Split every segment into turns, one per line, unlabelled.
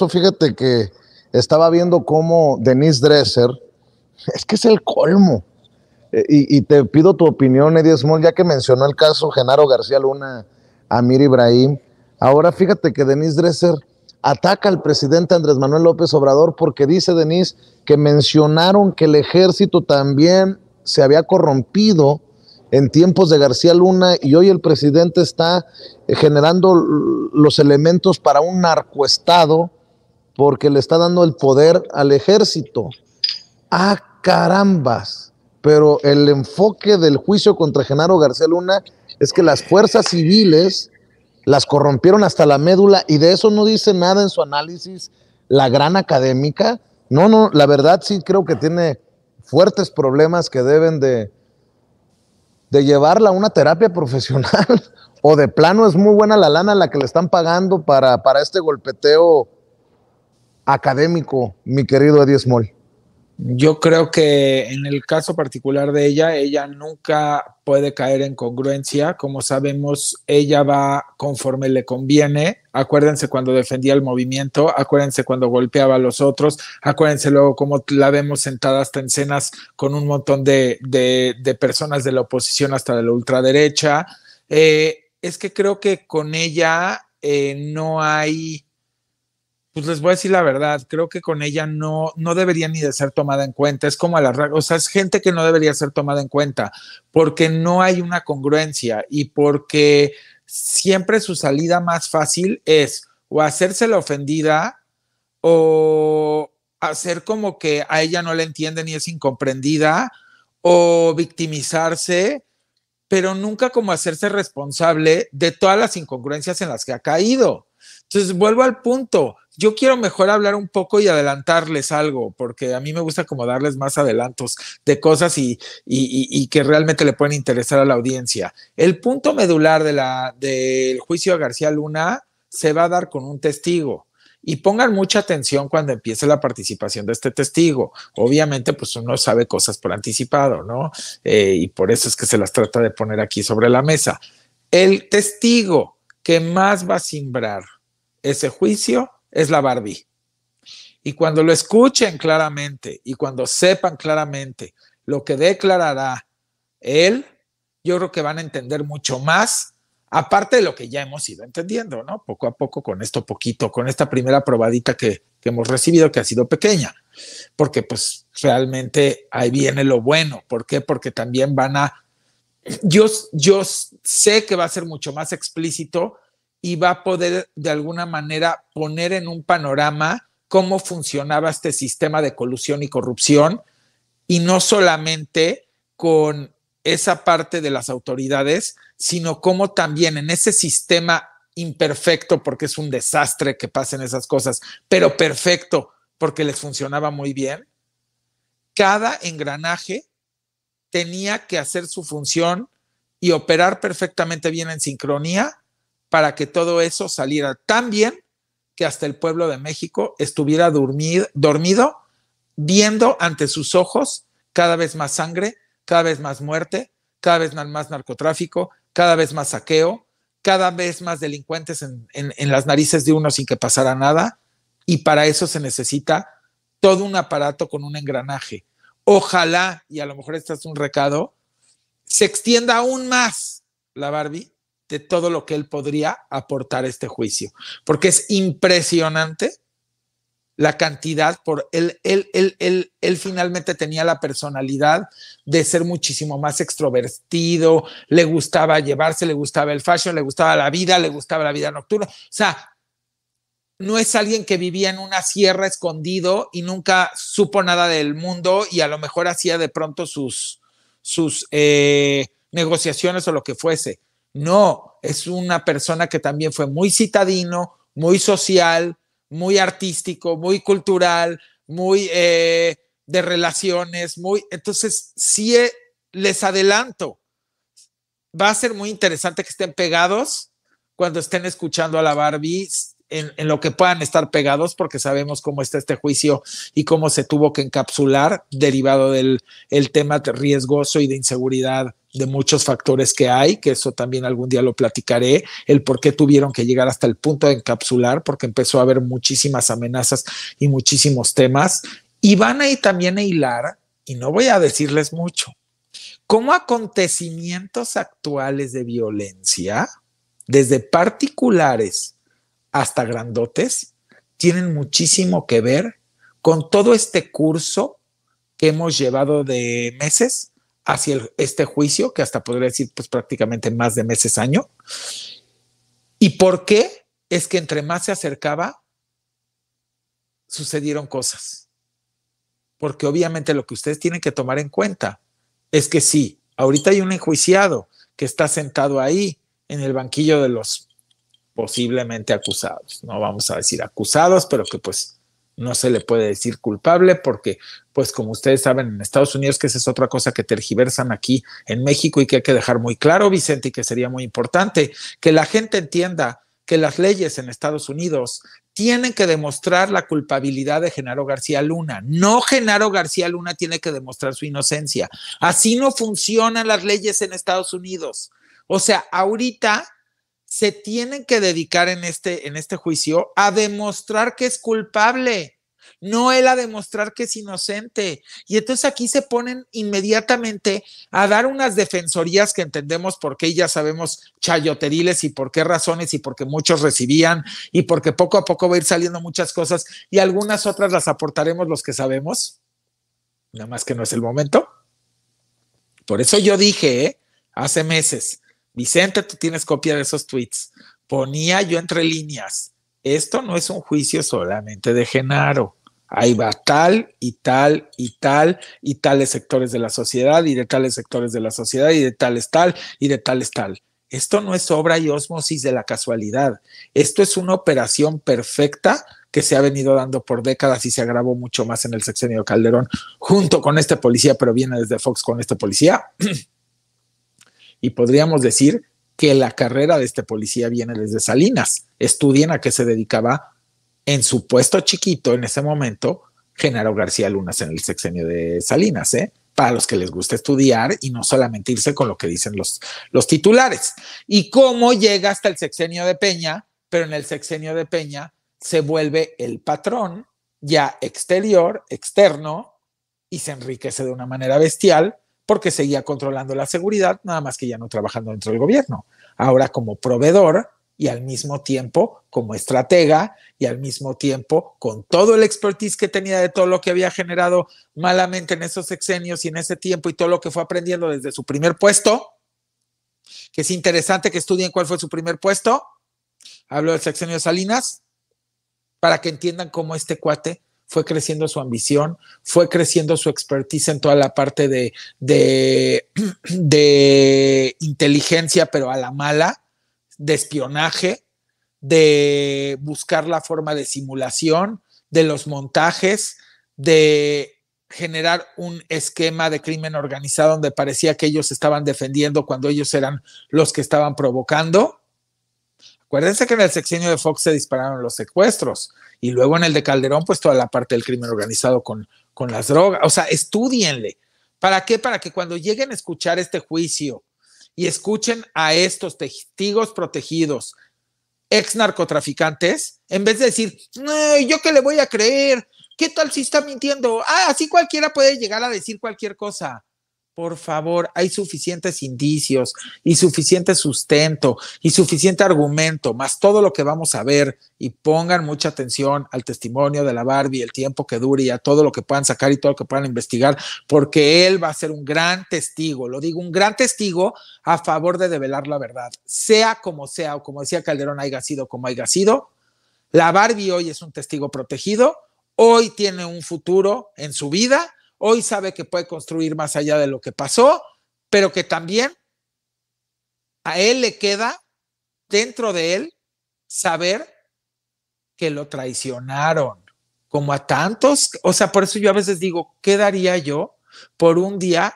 eso fíjate que estaba viendo cómo Denise Dresser, es que es el colmo. Y te pido tu opinión, Eddie Small, ya que mencionó el caso Genaro García Luna, Amir Ibrahim. Ahora fíjate que Denise Dresser ataca al presidente Andrés Manuel López Obrador porque dice Denise que mencionaron que el ejército también se había corrompido en tiempos de García Luna y hoy el presidente está generando los elementos para un narcoestado porque le está dando el poder al ejército. ¡Ah, carambas! Pero el enfoque del juicio contra Genaro García Luna es que las fuerzas civiles las corrompieron hasta la médula y de eso no dice nada en su análisis la gran académica. No, la verdad sí creo que tiene fuertes problemas que deben de llevarla a una terapia profesional o de plano es muy buena la lana la que le están pagando para este golpeteo académico, mi querido Eddie Small.
Yo creo que en el caso particular de ella nunca puede caer en congruencia. Como sabemos, ella va conforme le conviene. Acuérdense cuando defendía el movimiento, acuérdense cuando golpeaba a los otros, acuérdense luego cómo la vemos sentada hasta en cenas con un montón de personas de la oposición hasta de la ultraderecha. Es que creo que con ella no hay... Pues les voy a decir la verdad, creo que con ella no debería ni de ser tomada en cuenta, es como o sea, es gente que no debería ser tomada en cuenta, porque no hay una congruencia y porque siempre su salida más fácil es o hacerse la ofendida o hacer como que a ella no le entienden y es incomprendida o victimizarse, pero nunca como hacerse responsable de todas las incongruencias en las que ha caído. Entonces, vuelvo al punto. Yo quiero mejor hablar un poco y adelantarles algo, porque a mí me gusta como darles más adelantos de cosas y que realmente le pueden interesar a la audiencia. El punto medular del juicio a García Luna se va a dar con un testigo. Y pongan mucha atención cuando empiece la participación de este testigo. Obviamente, pues uno sabe cosas por anticipado, ¿no? Y por eso es que se las trata de poner aquí sobre la mesa. El testigo que más va a simbrar ese juicio es la Barbie. Y cuando lo escuchen claramente y cuando sepan claramente lo que declarará él, yo creo que van a entender mucho más, aparte de lo que ya hemos ido entendiendo, ¿no? Poco a poco, con esto poquito, con esta primera probadita que hemos recibido, que ha sido pequeña, porque pues realmente ahí viene lo bueno. ¿Por qué? Porque también van a... Yo sé que va a ser mucho más explícito y va a poder de alguna manera poner en un panorama cómo funcionaba este sistema de colusión y corrupción, y no solamente con esa parte de las autoridades, sino cómo también en ese sistema imperfecto, porque es un desastre que pasen esas cosas, pero perfecto porque les funcionaba muy bien, cada engranaje tenía que hacer su función y operar perfectamente bien en sincronía para que todo eso saliera tan bien que hasta el pueblo de México estuviera dormido, viendo ante sus ojos cada vez más sangre, cada vez más muerte, cada vez más narcotráfico, cada vez más saqueo, cada vez más delincuentes en las narices de uno sin que pasara nada, y para eso se necesita todo un aparato con un engranaje. Ojalá, y a lo mejor este es un recado, se extienda aún más la Barbie de todo lo que él podría aportar a este juicio, porque es impresionante la cantidad. Él finalmente tenía la personalidad de ser muchísimo más extrovertido, le gustaba llevarse, le gustaba el fashion, le gustaba la vida nocturna. O sea, no es alguien que vivía en una sierra escondido y nunca supo nada del mundo y a lo mejor hacía de pronto sus negociaciones o lo que fuese. No, es una persona que también fue muy citadino, muy social, muy artístico, muy cultural, muy de relaciones, entonces sí les adelanto, va a ser muy interesante que estén pegados cuando estén escuchando a la Barbie, en lo que puedan estar pegados, porque sabemos cómo está este juicio y cómo se tuvo que encapsular derivado del el tema riesgoso y de inseguridad de muchos factores que hay, que eso también algún día lo platicaré, el por qué tuvieron que llegar hasta el punto de encapsular, porque empezó a haber muchísimas amenazas y muchísimos temas, y van a ir también a hilar, y no voy a decirles mucho, cómo acontecimientos actuales de violencia, desde particulares hasta grandotes, tienen muchísimo que ver con todo este curso que hemos llevado de meses hacia este juicio, que hasta podría decir pues prácticamente más de meses, año. ¿Y por qué? Es que entre más se acercaba, sucedieron cosas. Porque obviamente lo que ustedes tienen que tomar en cuenta es que sí, ahorita hay un enjuiciado que está sentado ahí en el banquillo de los posiblemente acusados. No vamos a decir acusados, pero que pues no se le puede decir culpable porque, pues como ustedes saben, en Estados Unidos, que esa es otra cosa que tergiversan aquí en México y que hay que dejar muy claro, Vicente, y que sería muy importante, que la gente entienda que las leyes en Estados Unidos tienen que demostrar la culpabilidad de Genaro García Luna. No Genaro García Luna tiene que demostrar su inocencia. Así no funcionan las leyes en Estados Unidos. O sea, ahorita se tienen que dedicar en este juicio a demostrar que es culpable, no él a demostrar que es inocente. Y entonces aquí se ponen inmediatamente a dar unas defensorías que entendemos por qué ya sabemos chayoteriles y por qué razones y porque muchos recibían y porque poco a poco va a ir saliendo muchas cosas y algunas otras las aportaremos los que sabemos, nada más que no es el momento. Por eso yo dije, hace meses, Vicente, tú tienes copia de esos tweets. Ponía yo entre líneas, esto no es un juicio solamente de Genaro. Ahí va tal y tal y tal y tales sectores de la sociedad y de tales sectores de la sociedad y de tales tal y de tales tal. Esto no es obra y ósmosis de la casualidad. Esto es una operación perfecta que se ha venido dando por décadas y se agravó mucho más en el sexenio de Calderón junto con este policía, pero viene desde Fox con este policía. Y podríamos decir que la carrera de este policía viene desde Salinas. Estudien a qué se dedicaba en su puesto chiquito en ese momento Genaro García Luna en el sexenio de Salinas, para los que les gusta estudiar y no solamente irse con lo que dicen los titulares. Y cómo llega hasta el sexenio de Peña, pero en el sexenio de Peña se vuelve el patrón ya exterior, externo, y se enriquece de una manera bestial porque seguía controlando la seguridad, nada más que ya no trabajando dentro del gobierno. Ahora como proveedor y al mismo tiempo como estratega y al mismo tiempo con todo el expertise que tenía de todo lo que había generado malamente en esos sexenios y en ese tiempo y todo lo que fue aprendiendo desde su primer puesto, que es interesante que estudien cuál fue su primer puesto. Hablo del sexenio de Salinas, para que entiendan cómo este cuate fue creciendo su ambición, fue creciendo su expertise en toda la parte de inteligencia, pero a la mala, de espionaje, de buscar la forma de simulación, de los montajes, de generar un esquema de crimen organizado donde parecía que ellos estaban defendiendo cuando ellos eran los que estaban provocando. Acuérdense que en el sexenio de Fox se dispararon los secuestros y luego en el de Calderón, pues toda la parte del crimen organizado con las drogas. O sea, estúdienle. ¿Para qué? Para que cuando lleguen a escuchar este juicio y escuchen a estos testigos protegidos, ex narcotraficantes, en vez de decir, ¿yo qué le voy a creer? ¿Qué tal si está mintiendo? Así cualquiera puede llegar a decir cualquier cosa. Por favor, hay suficientes indicios y suficiente sustento y suficiente argumento, más todo lo que vamos a ver, y pongan mucha atención al testimonio de la Barbie, el tiempo que dure y a todo lo que puedan sacar y todo lo que puedan investigar, porque él va a ser un gran testigo, lo digo, un gran testigo a favor de develar la verdad, sea, o como decía Calderón, haya sido como haya sido. La Barbie hoy es un testigo protegido, hoy tiene un futuro en su vida. Hoy sabe que puede construir más allá de lo que pasó, pero que también a él le queda dentro de él saber que lo traicionaron, como a tantos. O sea, por eso yo a veces digo, ¿qué daría yo por un día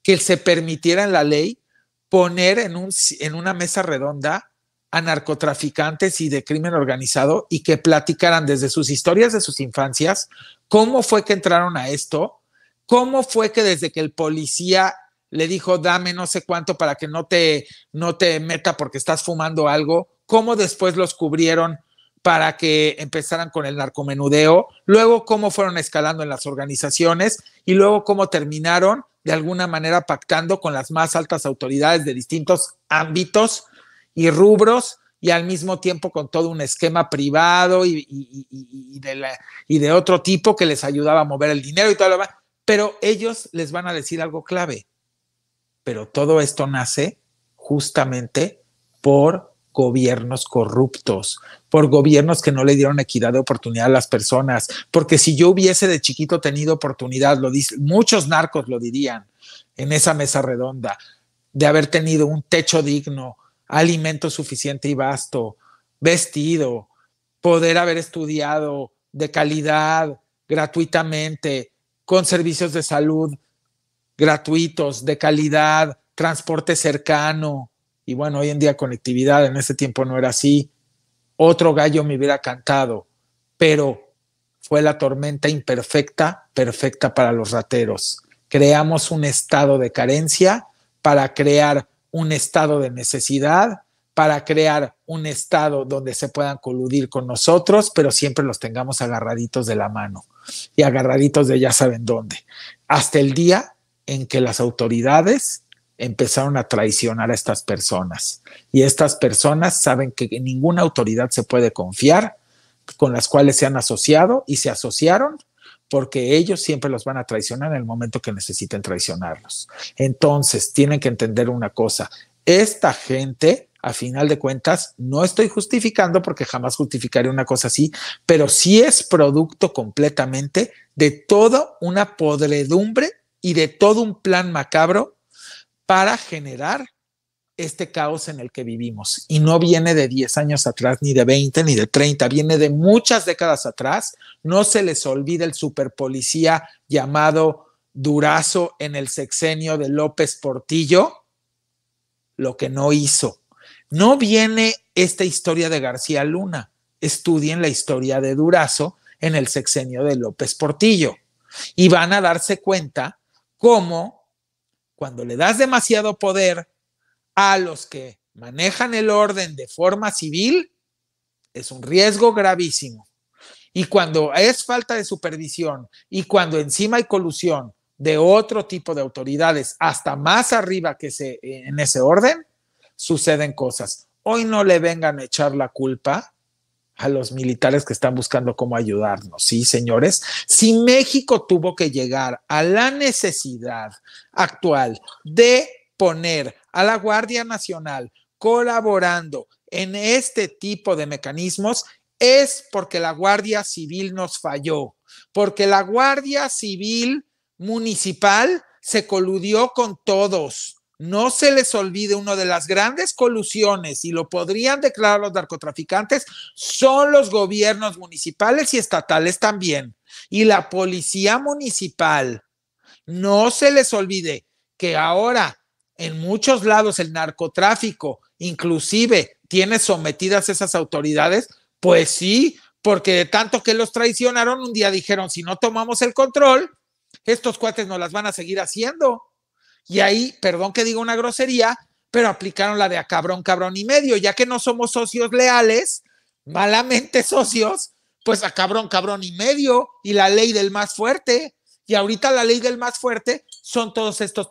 que se permitiera en la ley poner en una mesa redonda a narcotraficantes y de crimen organizado y que platicaran desde sus historias de sus infancias, cómo fue que entraron a esto? ¿Cómo fue que desde que el policía le dijo, dame no sé cuánto para que no te meta porque estás fumando algo, cómo después los cubrieron para que empezaran con el narcomenudeo, luego cómo fueron escalando en las organizaciones y luego cómo terminaron de alguna manera pactando con las más altas autoridades de distintos ámbitos y rubros y al mismo tiempo con todo un esquema privado y de otro tipo que les ayudaba a mover el dinero y todo lo demás. Pero ellos les van a decir algo clave. Pero todo esto nace justamente por gobiernos corruptos, por gobiernos que no le dieron equidad de oportunidad a las personas, porque si yo hubiese de chiquito tenido oportunidad, lo dice, muchos narcos lo dirían en esa mesa redonda, de haber tenido un techo digno, alimento suficiente y vasto, vestido, poder haber estudiado de calidad, gratuitamente, con servicios de salud gratuitos, de calidad, transporte cercano, y bueno, hoy en día conectividad, en ese tiempo no era así, otro gallo me hubiera cantado, pero fue la tormenta imperfecta, perfecta para los rateros. Creamos un estado de carencia para crear un estado de necesidad, para crear un estado donde se puedan coludir con nosotros, pero siempre los tengamos agarraditos de la mano y agarraditos de ya saben dónde. Hasta el día en que las autoridades empezaron a traicionar a estas personas. Y estas personas saben que ninguna autoridad se puede confiar, con las cuales se han asociado y se asociaron porque ellos siempre los van a traicionar en el momento que necesiten traicionarlos. Entonces, tienen que entender una cosa. Esta gente, a final de cuentas, no estoy justificando porque jamás justificaré una cosa así, pero sí es producto completamente de toda una podredumbre y de todo un plan macabro para generar este caos en el que vivimos. Y no viene de 10 años atrás, ni de 20, ni de 30, viene de muchas décadas atrás. No se les olvide el superpolicía llamado Durazo en el sexenio de López Portillo, lo que no hizo. No viene esta historia de García Luna. Estudien la historia de Durazo en el sexenio de López Portillo y van a darse cuenta cómo cuando le das demasiado poder a los que manejan el orden de forma civil, es un riesgo gravísimo. Y cuando es falta de supervisión y cuando encima hay colusión de otro tipo de autoridades, hasta más arriba que en ese orden, suceden cosas. Hoy no le vengan a echar la culpa a los militares que están buscando cómo ayudarnos, ¿sí, señores? Si México tuvo que llegar a la necesidad actual de poner a la Guardia Nacional colaborando en este tipo de mecanismos, es porque la Guardia Civil nos falló, porque la Guardia Civil municipal se coludió con todos. No se les olvide, una de las grandes colusiones, y lo podrían declarar los narcotraficantes, son los gobiernos municipales y estatales también. Y la policía municipal, no se les olvide que ahora en muchos lados el narcotráfico inclusive tiene sometidas esas autoridades, pues sí, porque de tanto que los traicionaron, un día dijeron, si no tomamos el control, estos cuates nos las van a seguir haciendo. Y ahí, perdón que diga una grosería, pero aplicaron la de a cabrón, cabrón y medio, ya que no somos socios leales, malamente socios, pues a cabrón, cabrón y medio, y la ley del más fuerte. Y ahorita la ley del más fuerte son todos estos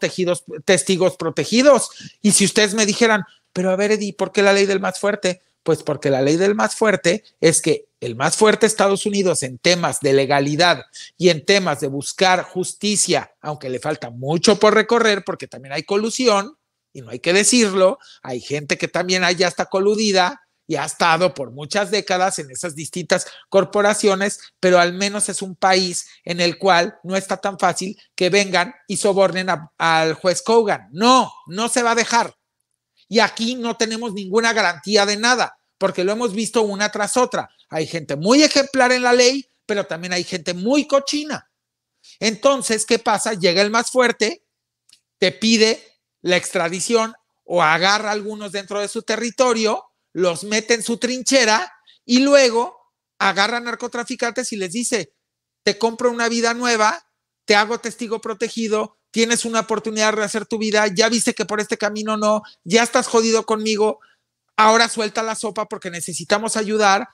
testigos protegidos. Y si ustedes me dijeran, pero a ver, Eddie, ¿por qué la ley del más fuerte? Pues porque la ley del más fuerte es que el más fuerte Estados Unidos en temas de legalidad y en temas de buscar justicia, aunque le falta mucho por recorrer porque también hay colusión, y no hay que decirlo, hay gente que también ya está coludida y ha estado por muchas décadas en esas distintas corporaciones, pero al menos es un país en el cual no está tan fácil que vengan y sobornen al juez Kogan. No, no se va a dejar. Y aquí no tenemos ninguna garantía de nada, porque lo hemos visto una tras otra. Hay gente muy ejemplar en la ley, pero también hay gente muy cochina. Entonces, ¿qué pasa? Llega el más fuerte, te pide la extradición o agarra a algunos dentro de su territorio, los mete en su trinchera y luego agarra a narcotraficantes y les dice, te compro una vida nueva, te hago testigo protegido, tienes una oportunidad de rehacer tu vida, ya viste que por este camino no, ya estás jodido conmigo, ahora suelta la sopa porque necesitamos ayudar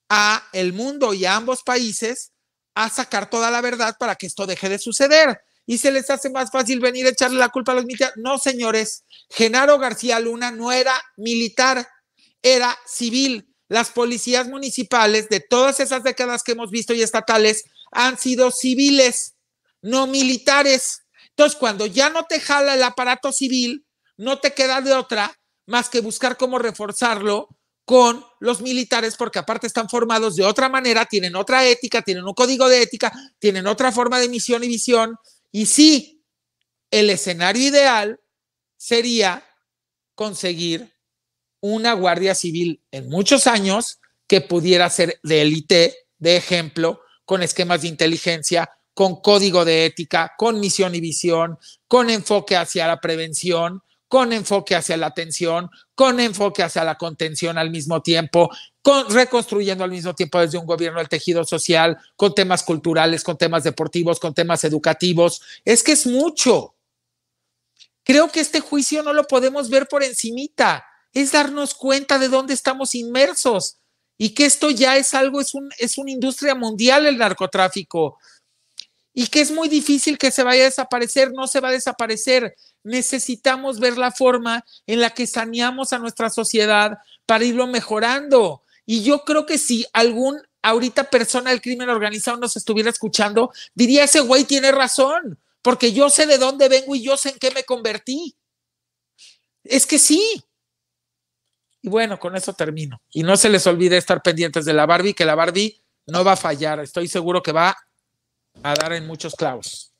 a el mundo y a ambos países a sacar toda la verdad para que esto deje de suceder. Y se les hace más fácil venir a echarle la culpa a los militares. No, señores, Genaro García Luna no era militar, era civil. Las policías municipales de todas esas décadas que hemos visto y estatales han sido civiles, no militares. Entonces, cuando ya no te jala el aparato civil, no te queda de otra más que buscar cómo reforzarlo con los militares, porque aparte están formados de otra manera, tienen otra ética, tienen un código de ética, tienen otra forma de misión y visión. Y sí, el escenario ideal sería conseguir una guardia civil en muchos años que pudiera ser de élite, de ejemplo, con esquemas de inteligencia, con código de ética, con misión y visión, con enfoque hacia la prevención, con enfoque hacia la atención, con enfoque hacia la contención al mismo tiempo, reconstruyendo al mismo tiempo desde un gobierno el tejido social, con temas culturales, con temas deportivos, con temas educativos. Es que es mucho. Creo que este juicio no lo podemos ver por encimita, es darnos cuenta de dónde estamos inmersos y que esto ya es algo, es una industria mundial el narcotráfico y que es muy difícil que se vaya a desaparecer, no se va a desaparecer. Necesitamos ver la forma en la que saneamos a nuestra sociedad para irlo mejorando. Y yo creo que si algún ahorita persona del crimen organizado nos estuviera escuchando, diría, ese güey tiene razón, porque yo sé de dónde vengo y yo sé en qué me convertí. Es que sí. Y bueno, con eso termino. Y no se les olvide estar pendientes de la Barbie, que la Barbie no va a fallar. Estoy seguro que va a dar en muchos clavos.